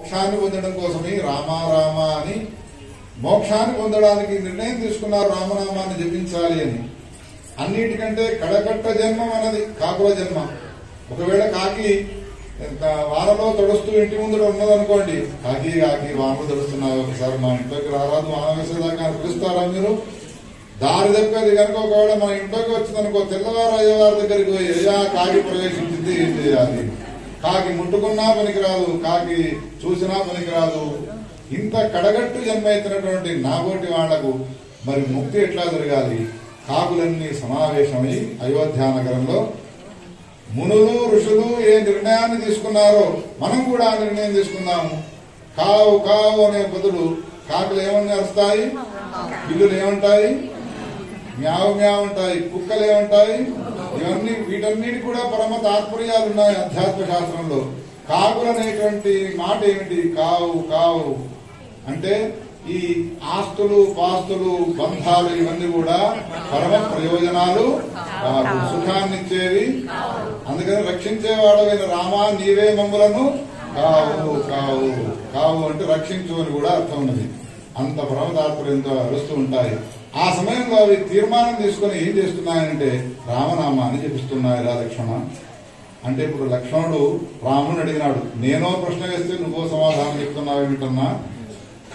మోక్షాన్ని పొందడం కోసమే రామ రామ అని మోక్షాన్ని పొందడానికి నిర్ణయం తీసుకున్నారు రామనామాన్ని జపించాలి అని. అన్నిటికంటే కడకట్ట జన్మం అన్నది కాకుల జన్మ. ఒకవేళ కాకి వానలో తడుస్తూ ఇంటి ముందు ఉన్నదనుకోండి, కాకి కాకి వానలో తడుస్తున్నావు ఒకసారి మా ఇంట్లోకి రారాదు వాన వేసేదాకా పిలుస్తారా మీరు? దారి తప్పేది కనుక ఒకవేళ మన ఇంట్లోకి వచ్చిందనుకో, తెల్లవారు అయ్యేవారి దగ్గరికి పోయి అయ్యా కాకి ప్రవేశించింది ఏం చేయాలి? కాకి ముట్టుకున్నా పనికిరాదు, కాకి చూసినా పనికిరాదు. ఇంత కడగట్టు జన్మ ఎత్తినటువంటి నాగోటి వాళ్లకు మరి ముక్తి ఎట్లా జరగాలి? కాకులన్నీ సమావేశమై అయోధ్యా నగరంలో మునులు ఋషులు ఏ నిర్ణయాన్ని తీసుకున్నారో మనం కూడా ఆ నిర్ణయం తీసుకుందాము. కావు కావు అనే బదులు కాకులు ఏమని అరుస్తాయి, పిల్లులు ఏమంటాయి, మ్యావ్ మ్యావ్ ఉంటాయి, కుక్కలు ఏమంటాయి. ఇవన్నీ వీటన్నిటి కూడా పరమ తాత్పర్యాలు ఉన్నాయి అధ్యాత్మ శాస్త్రంలో. కాకులు అనేటువంటి మాట ఏమిటి? కావు కావు అంటే ఈ ఆస్తులు పాస్తులు బంధాలు ఇవన్నీ కూడా పరమ ప్రయోజనాలు కాదు, సుఖాన్నిచ్చేవి. అందుకని రక్షించేవాడమైన రామా నీవే మమ్ములను కావు కావు కావు అంటే రక్షించు అని కూడా అర్థం ఉన్నది. అంత పరమ తాత్పర్యంతో అరుస్తూ ఉంటాయి. ఆ సమయంలో అవి తీర్మానం తీసుకుని ఏం చేస్తున్నాయంటే రామనామాన్ని జపిస్తున్నాయి. రా లక్ష్మణ అంటే ఇప్పుడు లక్ష్మణుడు రాముని అడిగినాడు, నేనో ప్రశ్న వేస్తే నువ్వో సమాధానం చెప్తున్నావు ఏమిటన్నా?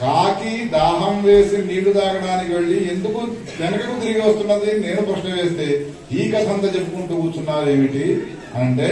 కాకి దాహం వేసి నీళ్లు తాగడానికి వెళ్లి ఎందుకు వెనకకు తిరిగి వస్తున్నది నేను ప్రశ్న వేస్తే ఈ కథ అంతా చెప్పుకుంటూ కూర్చున్నారు ఏమిటి అంటే